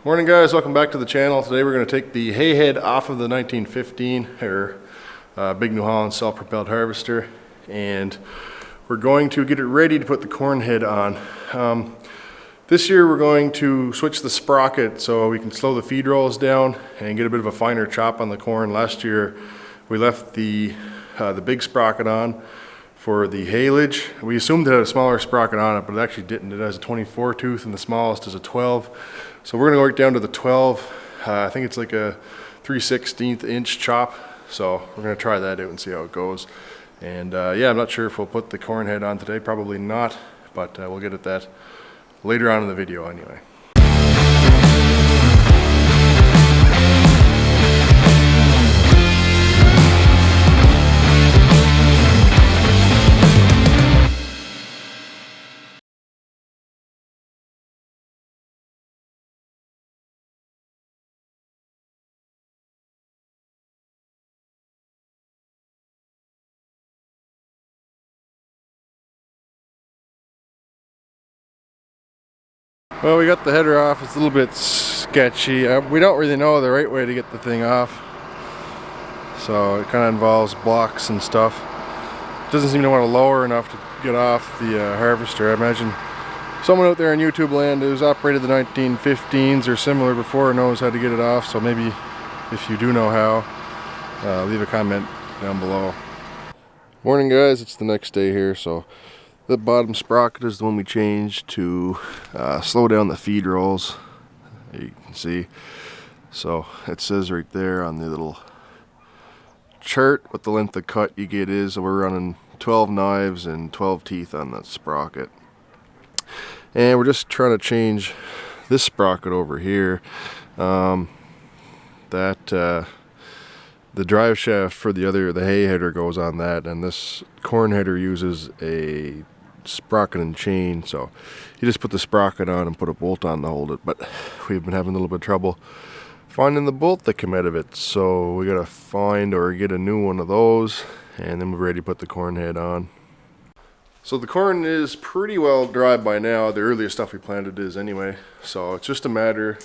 Morning guys, welcome back to the channel. Today we're going to take the hay head off of the 1915 big New Holland self-propelled harvester, and we're going to get it ready to put the corn head on. This year we're going to switch the sprocket so we can slow the feed rolls down and get a bit of a finer chop on the corn. Last year we left the big sprocket on for the haylage. We assumed it had a smaller sprocket on it, but it actually didn't. It has a 24 tooth and the smallest is a 12. So we're going to work down to the 12. I think it's like a 3/16 inch chop. So we're going to try that out and see how it goes. And yeah, I'm not sure if we'll put the corn head on today. Probably not, but we'll get at that later on in the video anyway. Well, we got the header off. It's a little bit sketchy. We don't really know the right way to get the thing off. So it kind of involves blocks and stuff. It doesn't seem to want to lower enough to get off the harvester. I imagine someone out there in YouTube land who's operated the 1915s or similar before knows how to get it off. So maybe if you do know how, leave a comment down below. Morning guys, it's the next day here. So the bottom sprocket is the one we changed to slow down the feed rolls. You can see. So it says right there on the little chart what the length of cut you get is. So we're running 12 knives and 12 teeth on that sprocket. And we're just trying to change this sprocket over here. The drive shaft for the hay header goes on that, and this corn header uses a sprocket and chain. So you just put the sprocket on and put a bolt on to hold it, but we've been having a little bit of trouble finding the bolt that came out of it, so we gotta find or get a new one of those, and then we're ready to put the corn head on. So the corn is pretty well dry by now. The earliest stuff we planted is anyway, so it's just a matter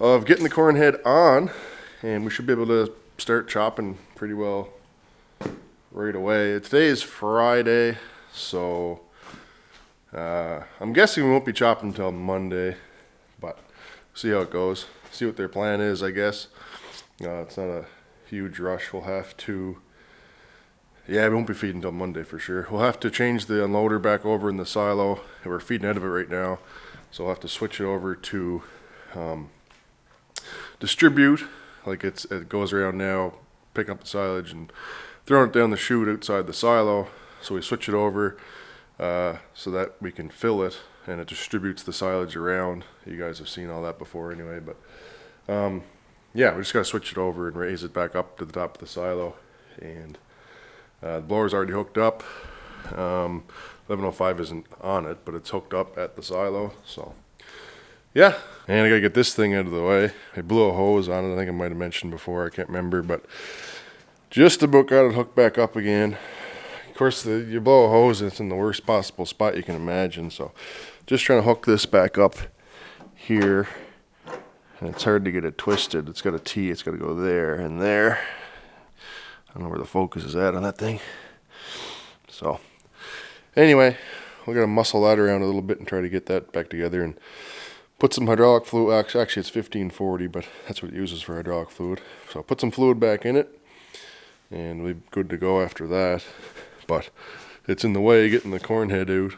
of getting the corn head on, and we should be able to start chopping pretty well right away. Today is Friday, so I'm guessing we won't be chopping until Monday, but see how it goes. See what their plan is, I guess. It's not a huge rush. We'll have to, yeah, we won't be feeding until Monday for sure. We'll have to change the unloader back over in the silo. We're feeding out of it right now, so we'll have to switch it over to distribute. Like it goes around now, picking up the silage and throwing it down the chute outside the silo. So we switch it over so that we can fill it, and it distributes the silage around. You guys have seen all that before anyway, but yeah, we just got to switch it over and raise it back up to the top of the silo. And the blower's already hooked up. 1105 isn't on it, but it's hooked up at the silo. So yeah, and I gotta get this thing out of the way. I blew a hose on it. I think I might have mentioned before. I can't remember, but just about got it hooked back up again. Of course, you blow a hose and it's in the worst possible spot you can imagine. So just trying to hook this back up here. And it's hard to get it twisted. It's got a T. It's got to go there and there. I don't know where the focus is at on that thing. So anyway, we're going to muscle that around a little bit and try to get that back together and put some hydraulic fluid. Actually, it's 1540, but that's what it uses for hydraulic fluid. So put some fluid back in it, and we'll be good to go after that. But it's in the way getting the corn head out.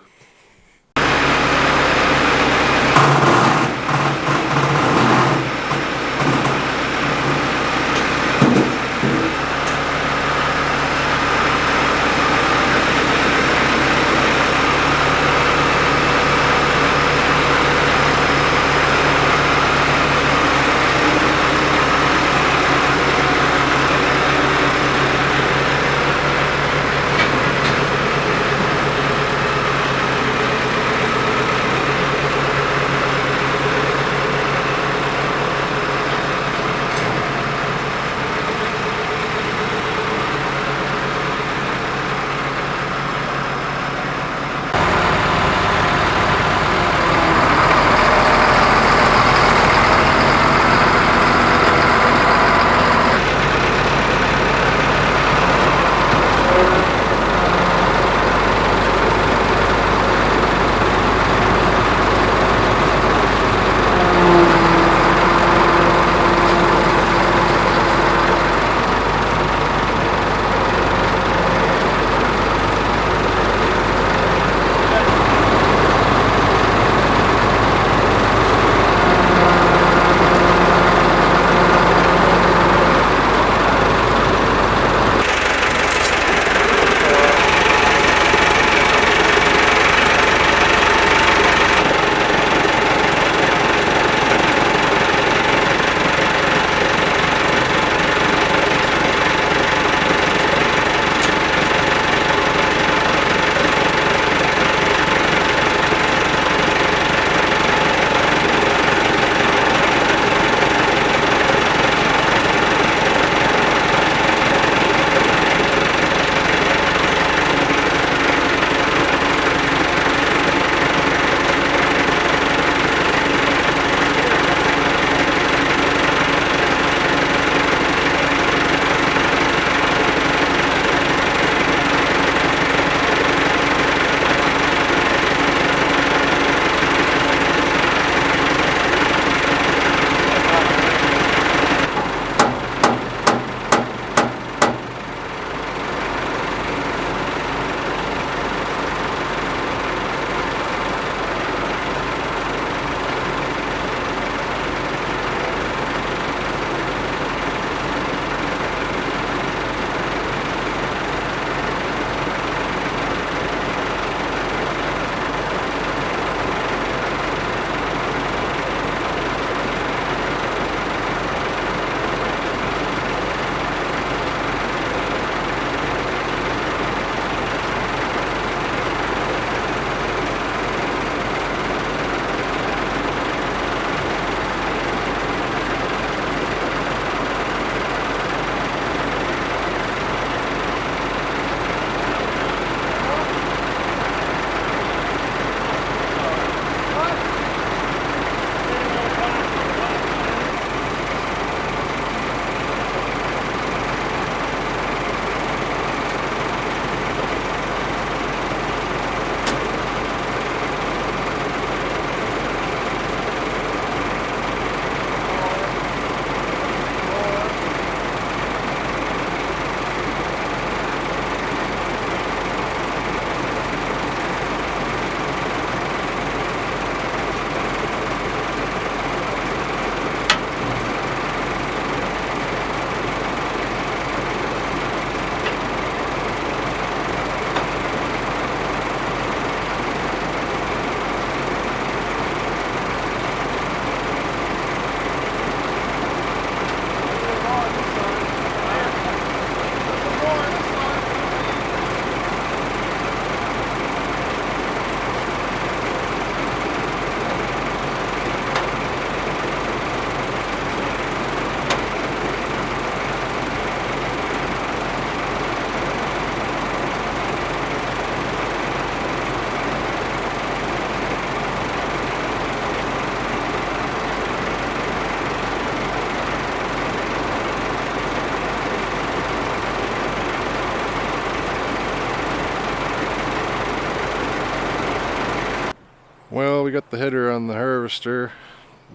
Well, we got the header on the harvester.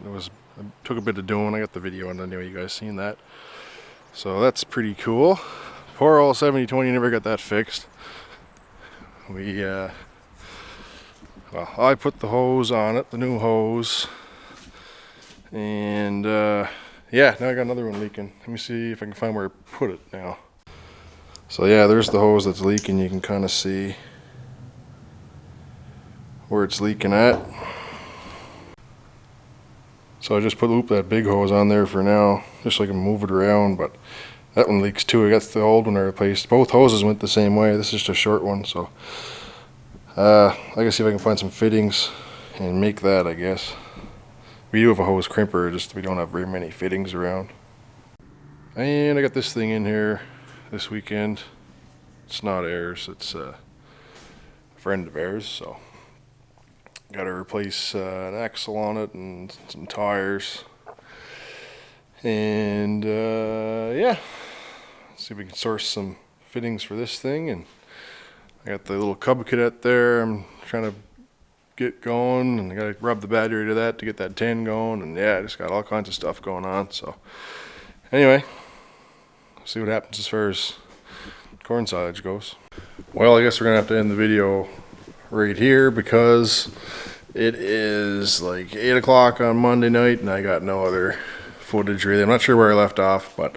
It took a bit of doing. I got the video on anyway, you guys seen that. So that's pretty cool. Poor old 7020 never got that fixed. Well, I put the hose on it, the new hose. And yeah, now I got another one leaking. Let me see if I can find where I put it now. So yeah, there's the hose that's leaking. You can kind of see where it's leaking at. So I just put that big hose on there for now, just so I can move it around, but that one leaks too. I got the old one I replaced. Both hoses went the same way. This is just a short one, so I can see if I can find some fittings and make that, I guess. We do have a hose crimper, just we don't have very many fittings around. And I got this thing in here this weekend. It's not ours, it's a friend of ours, so got to replace an axle on it and some tires. And yeah, see if we can source some fittings for this thing. And I got the little cub cadet there I'm trying to get going, and I got to rub the battery to that to get that 10 going. And yeah, I just got all kinds of stuff going on. So anyway, see what happens as far as corn silage goes. Well, I guess we're gonna have to end the video right here because it is like 8 o'clock on Monday night and I got no other footage really. I'm not sure where I left off, but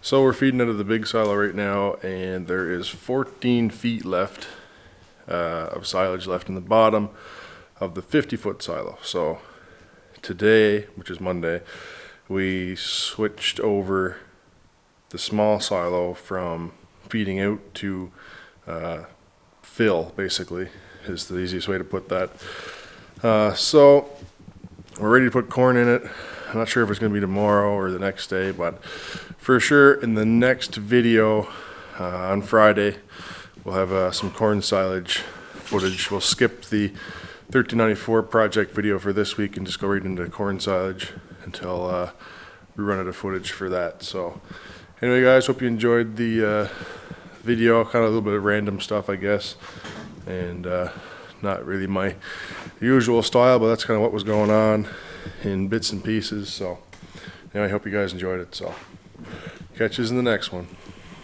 so we're feeding into the big silo right now, and there is 14 feet left of silage left in the bottom of the 50-foot silo. So today, which is Monday, we switched over the small silo from feeding out to fill, basically, is the easiest way to put that. So we're ready to put corn in it. I'm not sure if it's going to be tomorrow or the next day, but for sure in the next video on Friday we'll have some corn silage footage. We'll skip the 1394 project video for this week and just go right into corn silage until we run out of footage for that. So anyway guys, hope you enjoyed the video. Kind of a little bit of random stuff, I guess, and not really my usual style, but that's kind of what was going on in bits and pieces. So anyway, I hope you guys enjoyed it. So catch you in the next one.